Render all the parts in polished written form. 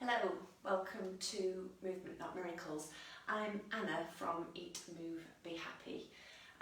Hello, welcome to Movement Not Miracles. I'm Anna from Eat, Move, Be Happy,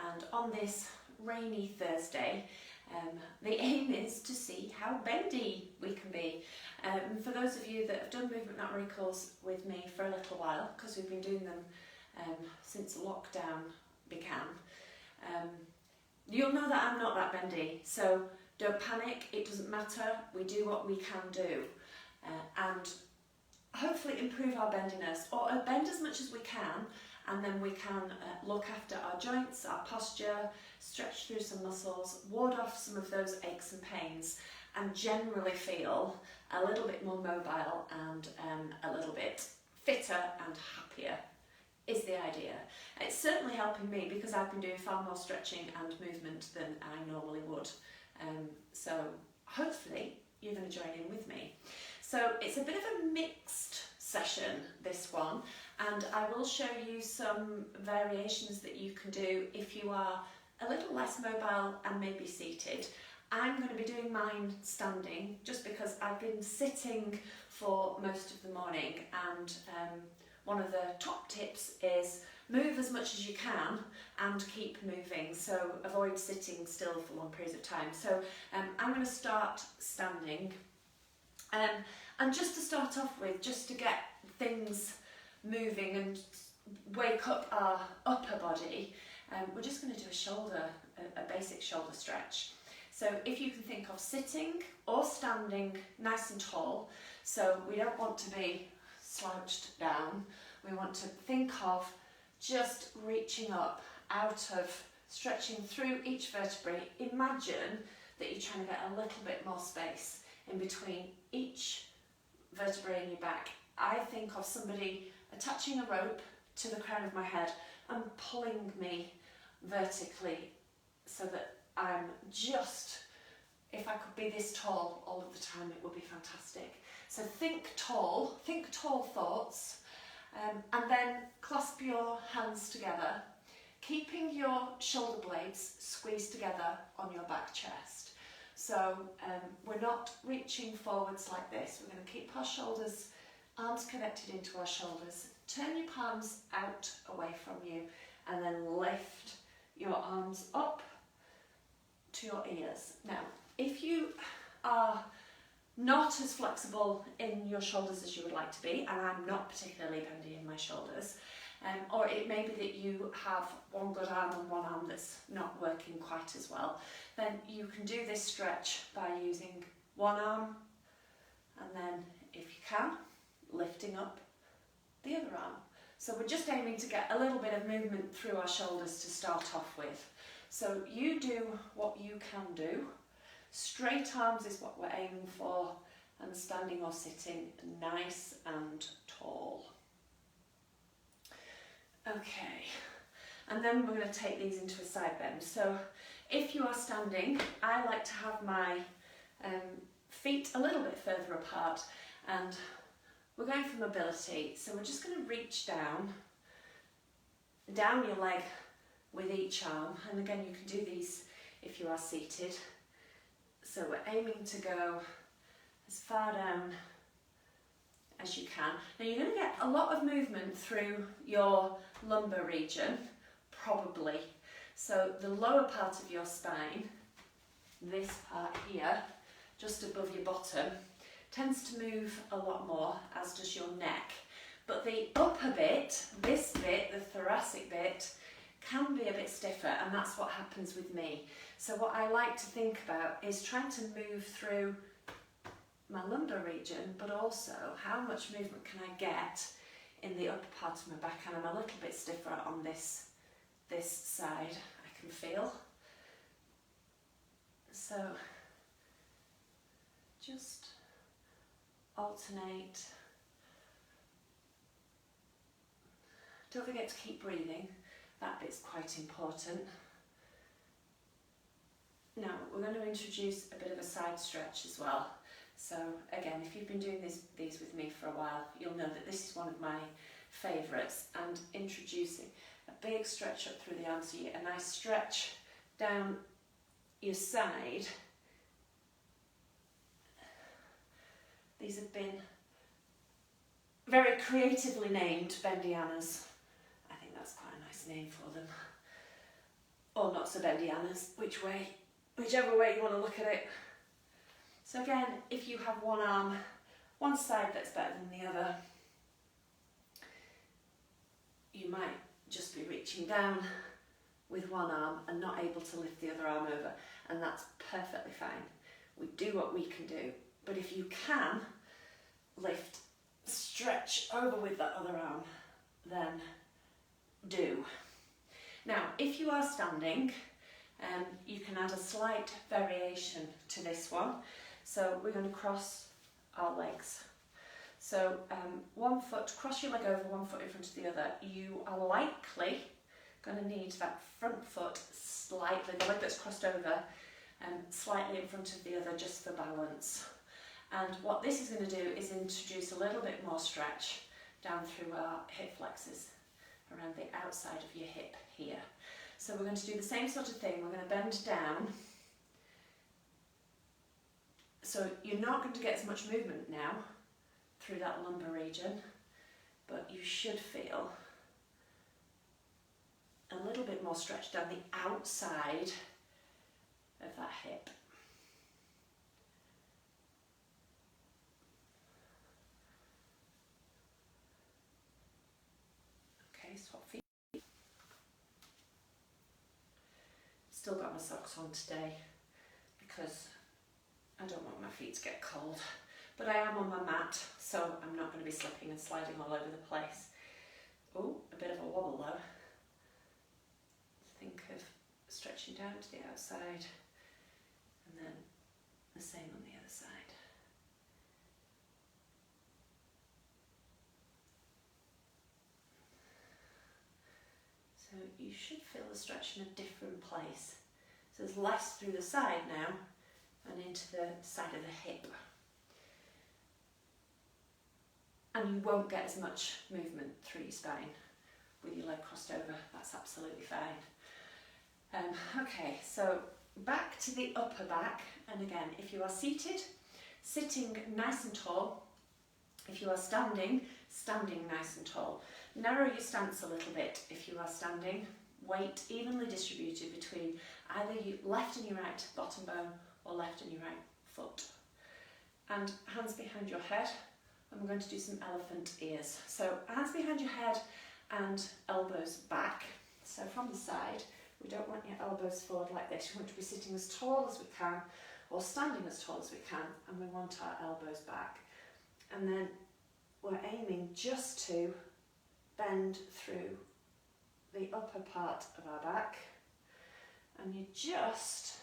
and on this rainy Thursday the aim is to see how bendy we can be. For those of you that have done Movement Not Miracles with me for a little while, because we've been doing them since lockdown began, you'll know that I'm not that bendy, so don't panic, it doesn't matter, we do what we can do. And hopefully improve our bendiness, or bend as much as we can, and then we can look after our joints, our posture, stretch through some muscles, ward off some of those aches and pains, and generally feel a little bit more mobile and a little bit fitter and happier is the idea. It's certainly helping me because I've been doing far more stretching and movement than I normally would. So hopefully you're going to join in with me. So it's a bit of a mixed session, this one, and I will show you some variations that you can do if you are a little less mobile and maybe seated. I'm going to be doing mine standing just because I've been sitting for most of the morning, and one of the top tips is move as much as you can and keep moving, so avoid sitting still for long periods of time. So I'm going to start standing. And just to start off with, just to get things moving and wake up our upper body, we're just going to do a basic shoulder stretch. So if you can think of sitting or standing nice and tall, so we don't want to be slouched down, we want to think of just reaching up out of, stretching through each vertebrae. Imagine that you're trying to get a little bit more space in between each vertebrae in your back. I think of somebody attaching a rope to the crown of my head and pulling me vertically so that I'm just, if I could be this tall all of the time, it would be fantastic. So think tall thoughts, and then clasp your hands together, keeping your shoulder blades squeezed together on your back chest. So we're not reaching forwards like this. We're going to keep our shoulders, arms connected into our shoulders. Turn your palms out away from you and then lift your arms up to your ears. Now, if you are not as flexible in your shoulders as you would like to be, and I'm not particularly bendy in my shoulders, or it may be that you have one good arm and one arm that's not working quite as well, then you can do this stretch by using one arm and then, if you can, lifting up the other arm. So we're just aiming to get a little bit of movement through our shoulders to start off with. So you do what you can do. Straight arms is what we're aiming for, and standing or sitting nice and tall. Okay, and then we're going to take these into a side bend. So if you are standing, I like to have my feet a little bit further apart, and we're going for mobility. So we're just going to reach down your leg with each arm, and again you can do these if you are seated. So we're aiming to go as far down as you can. Now you're going to get a lot of movement through your lumbar region, probably. So the lower part of your spine, this part here, just above your bottom, tends to move a lot more, as does your neck. But the upper bit, this bit, the thoracic bit, can be a bit stiffer, and that's what happens with me. So what I like to think about is trying to move through my lumbar region, but also how much movement can I get in the upper part of my back, and I'm a little bit stiffer on this side, I can feel. So just alternate. Don't forget to keep breathing, that bit's quite important. Now we're going to introduce a bit of a side stretch as well. So again, if you've been doing these with me for a while, you'll know that this is one of my favourites, and introducing a big stretch up through the arms, so you get a nice stretch down your side. These have been very creatively named bendianas. I think that's quite a nice name for them. Or not so bendianas, whichever way you want to look at it. So again, if you have one arm, one side that's better than the other, you might just be reaching down with one arm and not able to lift the other arm over, and that's perfectly fine. We do what we can do, but if you can lift, stretch over with that other arm, then do. Now, if you are standing, you can add a slight variation to this one. So we're going to cross our legs. So one foot, cross your leg over, one foot in front of the other. You are likely going to need that front foot slightly, the leg that's crossed over, slightly in front of the other, just for balance. And what this is going to do is introduce a little bit more stretch down through our hip flexors, around the outside of your hip here. So we're going to do the same sort of thing. We're going to bend down. So you're not going to get as much movement now through that lumbar region, but you should feel a little bit more stretch down the outside of that hip. Okay, swap feet. Still got my socks on today because I don't want my feet to get cold, but I am on my mat, so I'm not going to be slipping and sliding all over the place. Oh, a bit of a wobble though. Think of stretching down to the outside and then the same on the other side. So you should feel the stretch in a different place. So there's less through the side now and into the side of the hip. And you won't get as much movement through your spine with your leg crossed over. That's absolutely fine. Okay, so back to the upper back. And again, if you are seated, sitting nice and tall. If you are standing, standing nice and tall. Narrow your stance a little bit if you are standing. Weight evenly distributed between either your left and your right bottom bone or left and your right foot. And hands behind your head. And we're going to do some elephant ears. So hands behind your head and elbows back. So from the side, we don't want your elbows forward like this. We want to be sitting as tall as we can or standing as tall as we can, and we want our elbows back. And then we're aiming just to bend through the upper part of our back, and you're just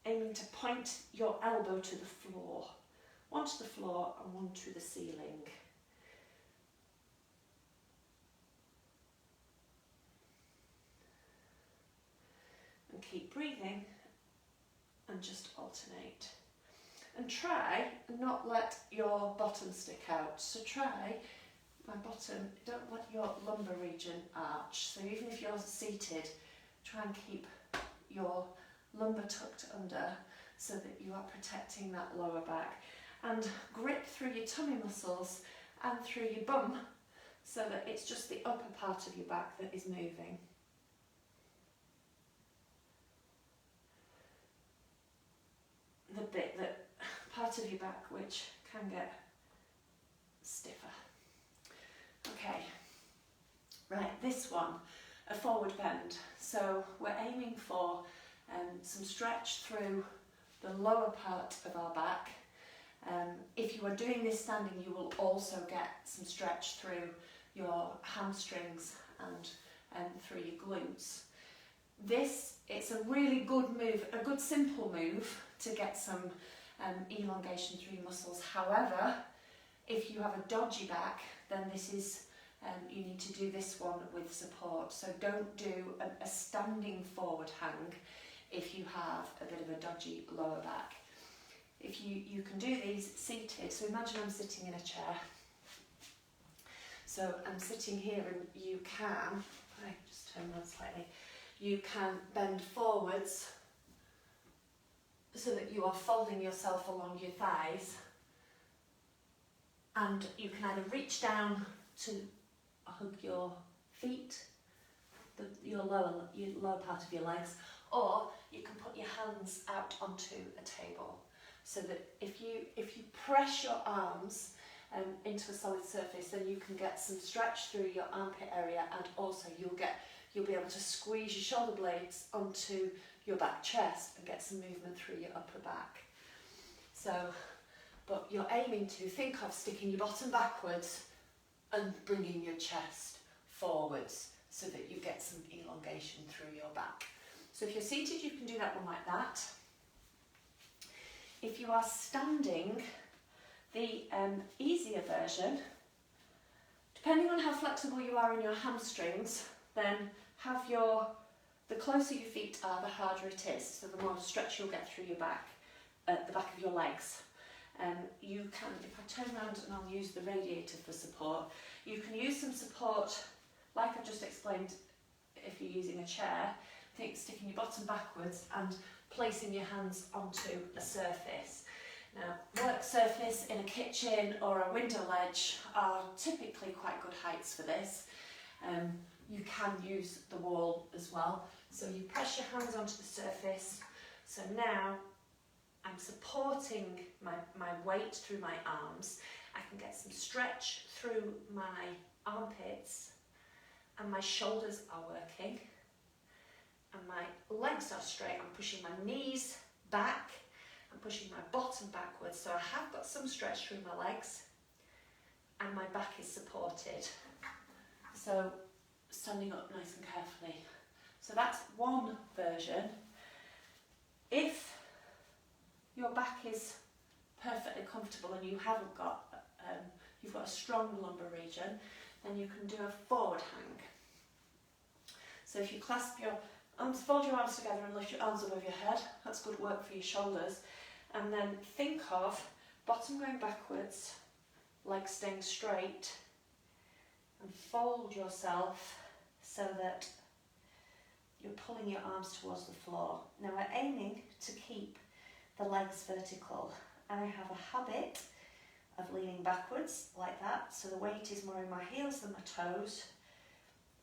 aiming to point your elbow to the floor. One to the floor and one to the ceiling. And keep breathing and just alternate. And try and not let your bottom stick out. So try, my bottom, don't let your lumbar region arch. So even if you're seated, try and keep your lumbar tucked under so that you are protecting that lower back. And grip through your tummy muscles and through your bum so that it's just the upper part of your back that is moving. The bit that part of your back which can get stiffer. Okay, right, this one, a forward bend. So we're aiming for some stretch through the lower part of our back. If you are doing this standing, you will also get some stretch through your hamstrings and through your glutes. It's a really good move, a good simple move to get some elongation through your muscles. However, if you have a dodgy back, then this is, you need to do this one with support. So don't do a standing forward hang if you have a bit of a dodgy lower back. If you can do these seated, so imagine I'm sitting in a chair. So I'm sitting here and you can, I just turn around slightly, you can bend forwards so that you are folding yourself along your thighs And you can either reach down to hug your feet, your lower part of your legs, or you can put your hands out onto a table, so that if you press your arms into a solid surface, then you can get some stretch through your armpit area, and also you'll be able to squeeze your shoulder blades onto your back chest and get some movement through your upper back. So, but you're aiming to think of sticking your bottom backwards and bringing your chest forwards so that you get some elongation through your back. So if you're seated, you can do that one like that. If you are standing, the easier version, depending on how flexible you are in your hamstrings, then the closer your feet are, the harder it is, so the more stretch you'll get through your back, the back of your legs. You can, if I turn around and I'll use the radiator for support, you can use some support, like I've just explained, if you're using a chair, think sticking your bottom backwards and placing your hands onto a surface. Now, work surface in a kitchen or a window ledge are typically quite good heights for this. You can use the wall as well. So you press your hands onto the surface. So now I'm supporting my weight through my arms. I can get some stretch through my armpits, and my shoulders are working, and my legs are straight. I'm pushing my knees back, I'm pushing my bottom backwards, so I have got some stretch through my legs, and my back is supported. So standing up nice and carefully. So that's one version. If your back is perfectly comfortable and you haven't got, you've got a strong lumbar region, then you can do a forward hang. So if you clasp your arms, fold your arms together and lift your arms above your head, that's good work for your shoulders. And then think of bottom going backwards, legs staying straight, and fold yourself so that you're pulling your arms towards the floor. Now we're aiming to keep the legs vertical. I have a habit of leaning backwards like that, so the weight is more in my heels than my toes,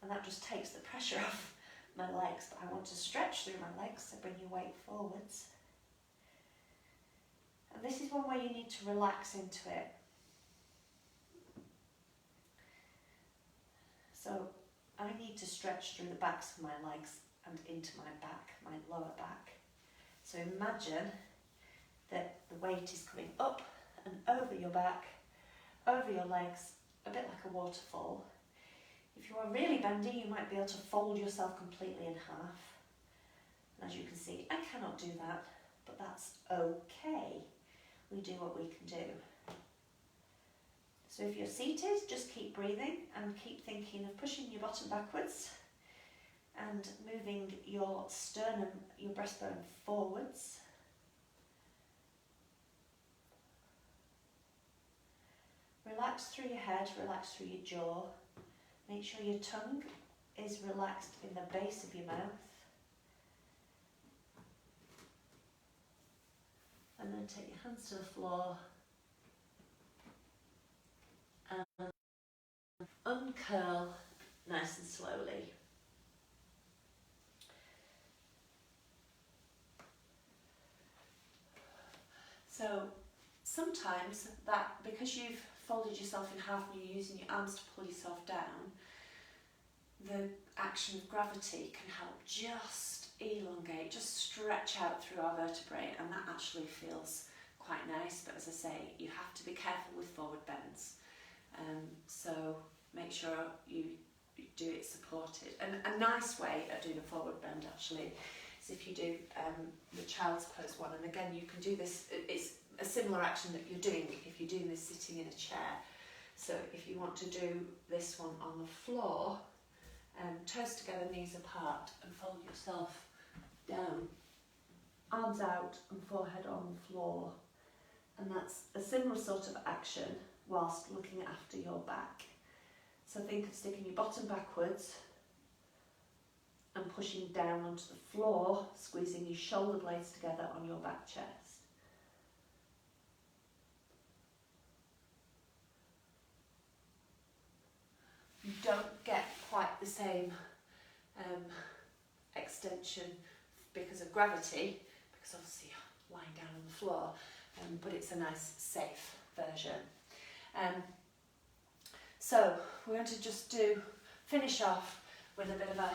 and that just takes the pressure off my legs. But I want to stretch through my legs, so bring your weight forwards. And this is one way you need to relax into it. So I need to stretch through the backs of my legs and into my back, my lower back. So imagine that the weight is coming up and over your back, over your legs, a bit like a waterfall. If you are really bendy, you might be able to fold yourself completely in half. And as you can see, I cannot do that, but that's okay. We do what we can do. So if you're seated, just keep breathing and keep thinking of pushing your bottom backwards and moving your sternum, your breastbone forwards. Relax through your head, relax through your jaw. Make sure your tongue is relaxed in the base of your mouth. And then take your hands to the floor and uncurl nice and slowly. So sometimes that, because you've folded yourself in half and you're using your arms to pull yourself down, the action of gravity can help just elongate, just stretch out through our vertebrae, and that actually feels quite nice. But as I say, you have to be careful with forward bends. So make sure you do it supported. And a nice way of doing a forward bend actually is if you do the child's pose one. And again, you can do this, it's a similar action that you're doing if you're doing this sitting in a chair. So if you want to do this one on the floor, toes together, knees apart, and fold yourself down, arms out and forehead on the floor. And that's a similar sort of action whilst looking after your back. So think of sticking your bottom backwards and pushing down onto the floor, squeezing your shoulder blades together on your back chest. quite the same extension because of gravity, because obviously you're lying down on the floor, but it's a nice safe version. So we're going to just finish off with a bit of a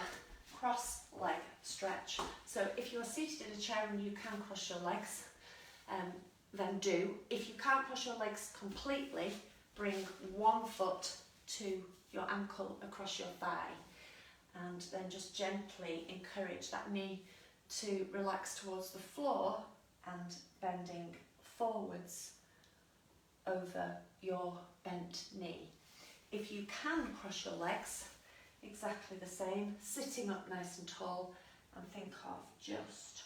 cross leg stretch. So if you are seated in a chair and you can cross your legs, then do. If you can't cross your legs completely, bring one foot to your ankle across your thigh, and then just gently encourage that knee to relax towards the floor and bending forwards over your bent knee. If you can cross your legs, exactly the same, sitting up nice and tall, and think of just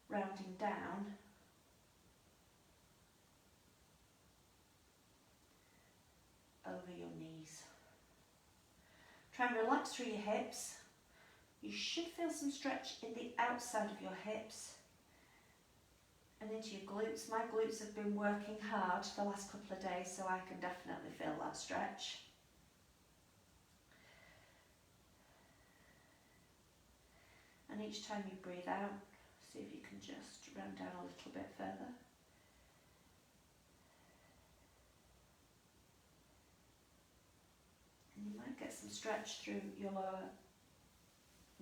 rounding down over your knees. Try and relax through your hips. You should feel some stretch in the outside of your hips and into your glutes. My glutes have been working hard the last couple of days, so I can definitely feel that stretch. And each time you breathe out, see if you can just round down a little bit further. And you might get some stretch through your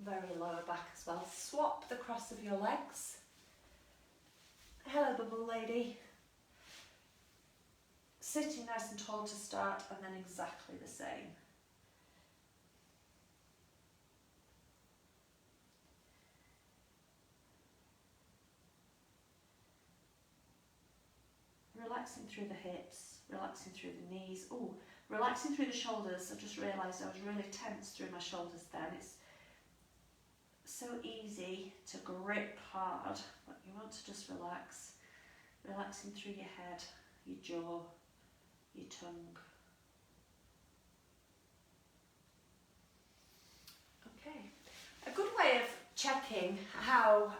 very lower back as well. Swap the cross of your legs. Hello, bubble lady. Sitting nice and tall to start, and then exactly the same. Relaxing through the hips, relaxing through the knees. Oh, relaxing through the shoulders. I just realised I was really tense through my shoulders then. It's so easy to grip hard, but you want to just relax. Relaxing through your head, your jaw, your tongue. Okay, a good way of checking how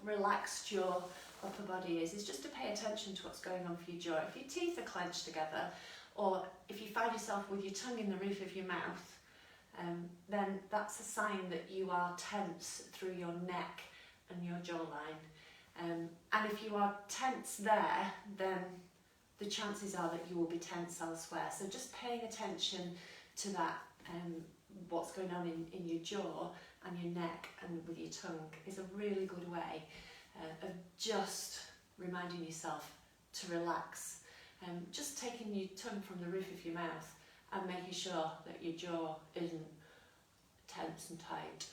relaxed your upper body is just to pay attention to what's going on for your jaw. If your teeth are clenched together, or if you find yourself with your tongue in the roof of your mouth, then that's a sign that you are tense through your neck and your jawline. And if you are tense there, then the chances are that you will be tense elsewhere. So just paying attention to that, what's going on in your jaw and your neck and with your tongue is a really good way of just reminding yourself to relax. Just taking your tongue from the roof of your mouth and making sure that your jaw isn't tense and tight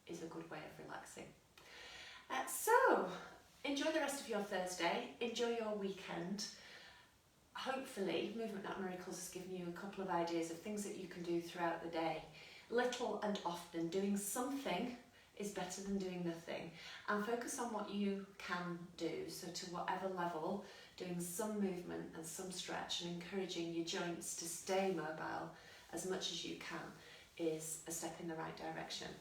is a good way of relaxing. So, enjoy the rest of your Thursday, enjoy your weekend. Hopefully, Movement Not Miracles has given you a couple of ideas of things that you can do throughout the day. Little and often, doing something is better than doing nothing. And focus on what you can do. So to whatever level, doing some movement and some stretch and encouraging your joints to stay mobile as much as you can is a step in the right direction.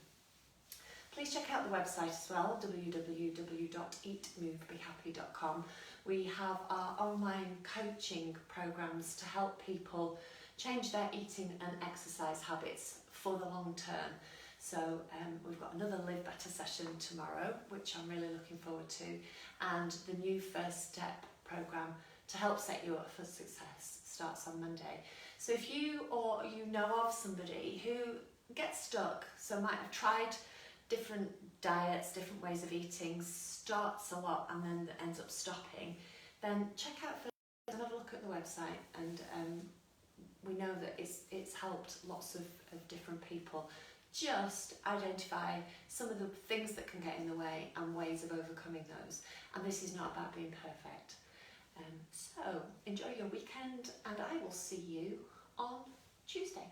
Please check out the website as well, www.eatmovebehappy.com. We have our online coaching programs to help people change their eating and exercise habits for the long term. So we've got another Live Better session tomorrow, which I'm really looking forward to, and the new First Step program to help set you up for success starts on Monday. So if you or you know of somebody who gets stuck, so might have tried different diets, different ways of eating, starts a lot and then ends up stopping, then check out First Step and have a look at the website, and we know that it's helped lots of different people. Just identify some of the things that can get in the way and ways of overcoming those. And this is not about being perfect. So enjoy your weekend, and I will see you on Tuesday.